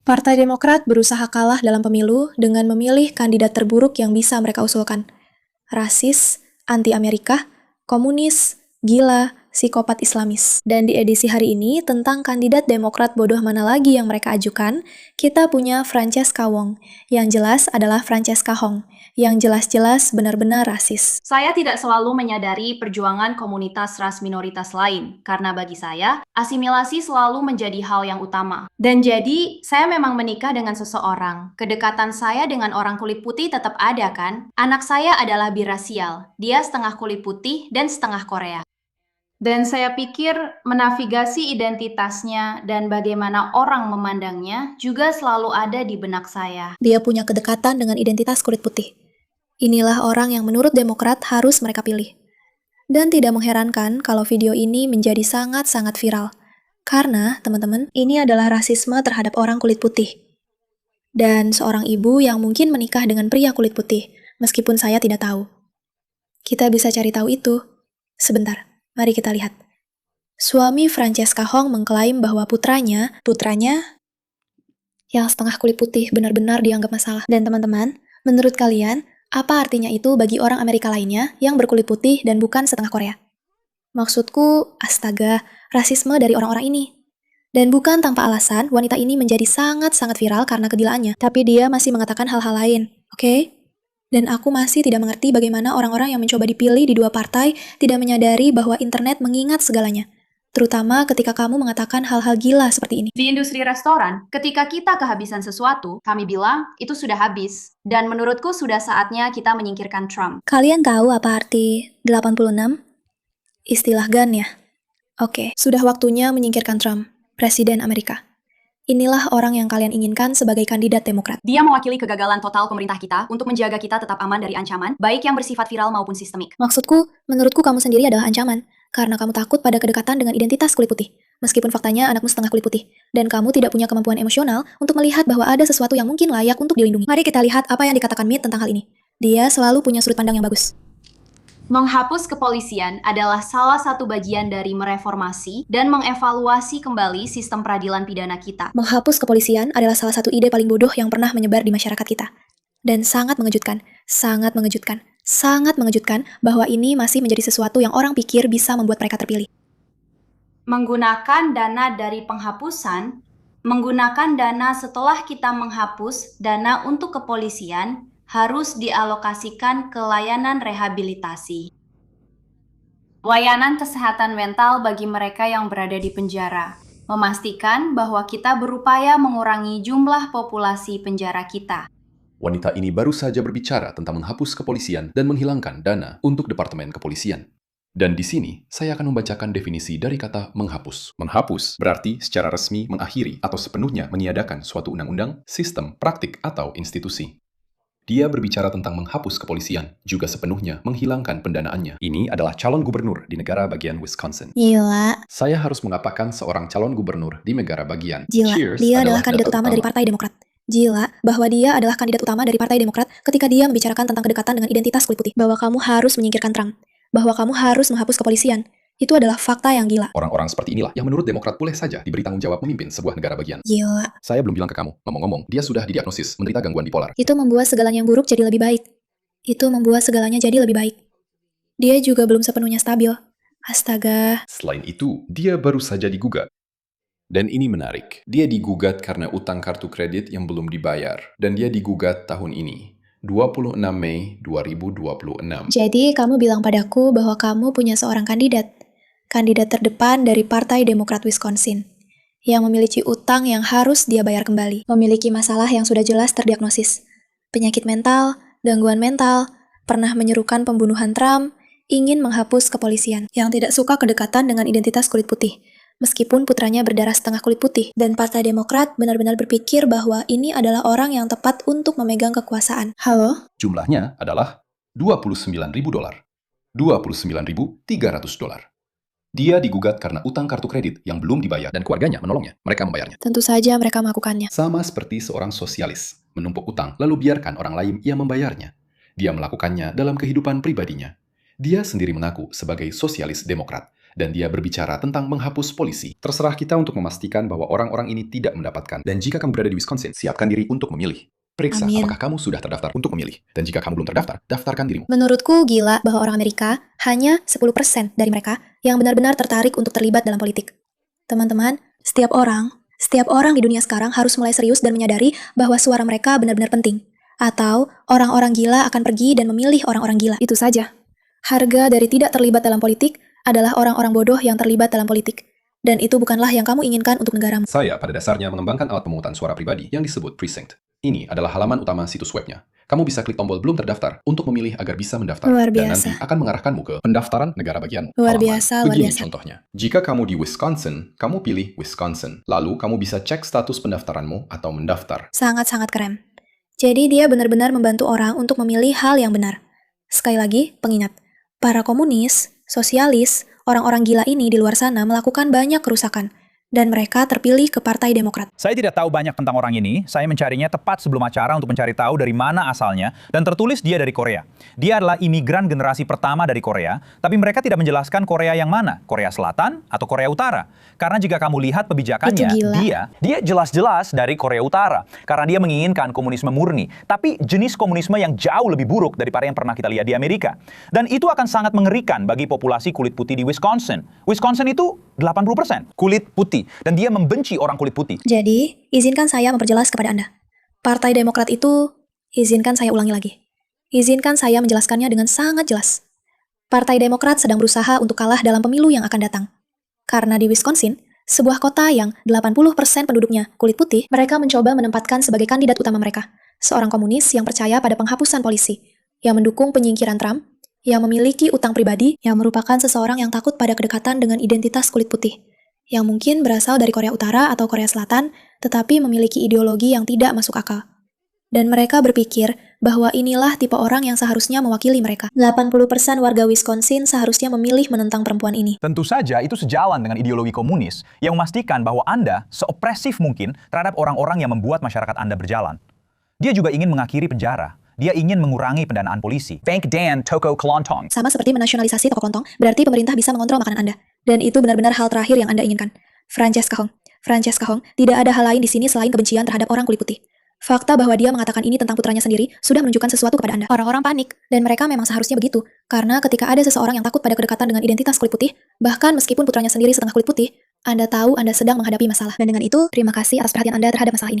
Partai Demokrat berusaha kalah dalam pemilu dengan memilih kandidat terburuk yang bisa mereka usulkan. Rasis, anti-Amerika, komunis, gila, psikopat Islamis. Dan di edisi hari ini, tentang kandidat Demokrat bodoh mana lagi yang mereka ajukan, kita punya Francesca Wong. Yang jelas adalah Francesca Hong, yang jelas-jelas benar-benar rasis. Saya tidak selalu menyadari perjuangan komunitas ras minoritas lain, karena bagi saya, asimilasi selalu menjadi hal yang utama. Dan jadi, saya memang menikah dengan seseorang. Kedekatan saya dengan orang kulit putih tetap ada kan? Anak saya adalah birasial. Dia setengah kulit putih dan setengah Korea. Dan saya pikir menavigasi identitasnya dan bagaimana orang memandangnya juga selalu ada di benak saya. Dia punya kedekatan dengan identitas kulit putih. Inilah orang yang menurut Demokrat harus mereka pilih. Dan tidak mengherankan kalau video ini menjadi sangat-sangat viral. Karena, teman-teman, ini adalah rasisme terhadap orang kulit putih. Dan seorang ibu yang mungkin menikah dengan pria kulit putih, meskipun saya tidak tahu. Kita bisa cari tahu itu. Sebentar, mari kita lihat. Suami Francesca Hong mengklaim bahwa putranya yang setengah kulit putih benar-benar dianggap masalah. Dan teman-teman, menurut kalian, apa artinya itu bagi orang Amerika lainnya yang berkulit putih dan bukan setengah Korea? Maksudku, astaga, rasisme dari orang-orang ini. Dan bukan tanpa alasan, wanita ini menjadi sangat-sangat viral karena kegilaannya. Tapi dia masih mengatakan hal-hal lain, oke? Dan aku masih tidak mengerti bagaimana orang-orang yang mencoba dipilih di dua partai tidak menyadari bahwa internet mengingat segalanya. Terutama ketika kamu mengatakan hal-hal gila seperti ini. Di industri restoran, ketika kita kehabisan sesuatu, kami bilang itu sudah habis. Dan menurutku sudah saatnya kita menyingkirkan Trump. Kalian tahu apa arti 86? Istilah gun ya? Oke, sudah waktunya menyingkirkan Trump, Presiden Amerika. Inilah orang yang kalian inginkan sebagai kandidat Demokrat. Dia mewakili kegagalan total pemerintah kita untuk menjaga kita tetap aman dari ancaman, baik yang bersifat viral maupun sistemik. Maksudku, menurutku kamu sendiri adalah ancaman, karena kamu takut pada kedekatan dengan identitas kulit putih. Meskipun faktanya anakmu setengah kulit putih, dan kamu tidak punya kemampuan emosional untuk melihat bahwa ada sesuatu yang mungkin layak untuk dilindungi. Mari kita lihat apa yang dikatakan Mitt tentang hal ini. Dia selalu punya sudut pandang yang bagus. Menghapus kepolisian adalah salah satu bagian dari mereformasi dan mengevaluasi kembali sistem peradilan pidana kita. Menghapus kepolisian adalah salah satu ide paling bodoh yang pernah menyebar di masyarakat kita. Dan sangat mengejutkan bahwa ini masih menjadi sesuatu yang orang pikir bisa membuat mereka terpilih. Menggunakan dana dari penghapusan, menggunakan dana setelah kita menghapus dana untuk kepolisian harus dialokasikan ke layanan rehabilitasi. Layanan kesehatan mental bagi mereka yang berada di penjara. Memastikan bahwa kita berupaya mengurangi jumlah populasi penjara kita. Wanita ini baru saja berbicara tentang menghapus kepolisian dan menghilangkan dana untuk Departemen Kepolisian. Dan di sini, saya akan membacakan definisi dari kata menghapus. Menghapus berarti secara resmi mengakhiri atau sepenuhnya meniadakan suatu undang-undang, sistem, praktik, atau institusi. Dia berbicara tentang menghapus kepolisian, juga sepenuhnya menghilangkan pendanaannya. Ini adalah calon gubernur di negara bagian Wisconsin. Gila. Saya harus mengapakan seorang calon gubernur di negara bagian. Gila, Cheers dia adalah kandidat utama dari Partai Demokrat. Gila, bahwa dia adalah kandidat utama dari Partai Demokrat ketika dia membicarakan tentang kedekatan dengan identitas kulit putih. Bahwa kamu harus menyingkirkan Trump. Bahwa kamu harus menghapus kepolisian. Itu adalah fakta yang gila. Orang-orang seperti inilah yang menurut Demokrat boleh saja diberi tanggung jawab memimpin sebuah negara bagian. Gila. Saya belum bilang ke kamu, ngomong-ngomong, dia sudah didiagnosis menderita gangguan bipolar. Itu membuat segalanya yang buruk jadi lebih baik. Itu membuat segalanya jadi lebih baik. Dia juga belum sepenuhnya stabil. Astaga. Selain itu, dia baru saja digugat. Dan ini menarik, dia digugat karena utang kartu kredit yang belum dibayar. Dan dia digugat tahun ini, 26 Mei 2026. Jadi kamu bilang padaku bahwa kamu punya seorang kandidat. Kandidat terdepan dari Partai Demokrat Wisconsin. Yang memiliki utang yang harus dia bayar kembali. Memiliki masalah yang sudah jelas terdiagnosis. Penyakit mental, gangguan mental, pernah menyerukan pembunuhan Trump, ingin menghapus kepolisian. Yang tidak suka kedekatan dengan identitas kulit putih. Meskipun putranya berdarah setengah kulit putih. Dan Partai Demokrat benar-benar berpikir bahwa ini adalah orang yang tepat untuk memegang kekuasaan. Halo? Jumlahnya adalah $29.000. $29.300. Dia digugat karena utang kartu kredit yang belum dibayar dan keluarganya menolongnya. Mereka membayarnya. Tentu saja mereka melakukannya. Sama seperti seorang sosialis, menumpuk utang lalu biarkan orang lain yang membayarnya. Dia melakukannya dalam kehidupan pribadinya. Dia sendiri mengaku sebagai sosialis Demokrat. dan dia berbicara tentang menghapus polisi. Terserah kita untuk memastikan bahwa orang-orang ini tidak mendapatkan. Dan jika kamu berada di Wisconsin, siapkan diri untuk memilih. Periksa Amin. apakah kamu sudah terdaftar untuk memilih. Dan jika kamu belum terdaftar, daftarkan dirimu. Menurutku gila bahwa orang Amerika hanya 10% dari mereka yang benar-benar tertarik untuk terlibat dalam politik. Teman-teman, setiap orang di dunia sekarang harus mulai serius dan menyadari bahwa suara mereka benar-benar penting. Atau orang-orang gila akan pergi dan memilih orang-orang gila. Itu saja. Harga dari tidak terlibat dalam politik adalah orang-orang bodoh yang terlibat dalam politik. Dan itu bukanlah yang kamu inginkan untuk negaramu. Saya pada dasarnya mengembangkan alat pemungutan suara pribadi yang disebut Precinct. Ini adalah halaman utama situs webnya. Kamu bisa klik tombol belum terdaftar untuk memilih agar bisa mendaftar. Luar Dan biasa. nanti akan mengarahkanmu ke pendaftaran negara bagianmu. Luar Halaman. biasa, luar Begini biasa. contohnya. Jika kamu di Wisconsin, kamu pilih Wisconsin. Lalu kamu bisa cek status pendaftaranmu atau mendaftar. Sangat-sangat keren. Jadi dia benar-benar membantu orang untuk memilih hal yang benar. Sekali lagi, pengingat. Para komunis, sosialis, orang-orang gila ini di luar sana melakukan banyak kerusakan. Dan mereka terpilih ke Partai Demokrat. Saya tidak tahu banyak tentang orang ini, saya mencarinya tepat sebelum acara untuk mencari tahu dari mana asalnya, dan tertulis dia dari Korea. Dia adalah imigran generasi pertama dari Korea, tapi mereka tidak menjelaskan Korea yang mana, Korea Selatan atau Korea Utara. Karena jika kamu lihat kebijakannya, Itu gila. dia jelas-jelas dari Korea Utara, karena dia menginginkan komunisme murni, tapi jenis komunisme yang jauh lebih buruk daripada yang pernah kita lihat di Amerika. Dan itu akan sangat mengerikan bagi populasi kulit putih di Wisconsin. Wisconsin itu 80% kulit putih. Dan dia membenci orang kulit putih. Jadi, izinkan saya memperjelas kepada Anda. Partai Demokrat itu, izinkan saya ulangi lagi. Izinkan saya menjelaskannya dengan sangat jelas. Partai Demokrat sedang berusaha untuk kalah dalam pemilu yang akan datang. Karena di Wisconsin, sebuah kota yang 80% penduduknya kulit putih, mereka mencoba menempatkan sebagai kandidat utama mereka, seorang komunis yang percaya pada penghapusan polisi, yang mendukung penyingkiran Trump, yang memiliki utang pribadi, yang merupakan seseorang yang takut pada kedekatan dengan identitas kulit putih, yang mungkin berasal dari Korea Utara atau Korea Selatan, tetapi memiliki ideologi yang tidak masuk akal. Dan mereka berpikir bahwa inilah tipe orang yang seharusnya mewakili mereka. 80% warga Wisconsin seharusnya memilih menentang perempuan ini. Tentu saja itu sejalan dengan ideologi komunis yang memastikan bahwa Anda seopresif mungkin terhadap orang-orang yang membuat masyarakat Anda berjalan. Dia juga ingin mengakhiri penjara. Dia ingin mengurangi pendanaan polisi. Bank Dan Toko Kelontong. Sama seperti menasionalisasi toko kelontong, berarti pemerintah bisa mengontrol makanan Anda. Dan itu benar-benar hal terakhir yang Anda inginkan. Francesca Hong, tidak ada hal lain di sini selain kebencian terhadap orang kulit putih. Fakta bahwa dia mengatakan ini tentang putranya sendiri sudah menunjukkan sesuatu kepada Anda. Orang-orang panik, dan mereka memang seharusnya begitu. Karena ketika ada seseorang yang takut pada kedekatan dengan identitas kulit putih, bahkan meskipun putranya sendiri setengah kulit putih, Anda tahu Anda sedang menghadapi masalah. Dan dengan itu, terima kasih atas perhatian Anda terhadap masalah ini.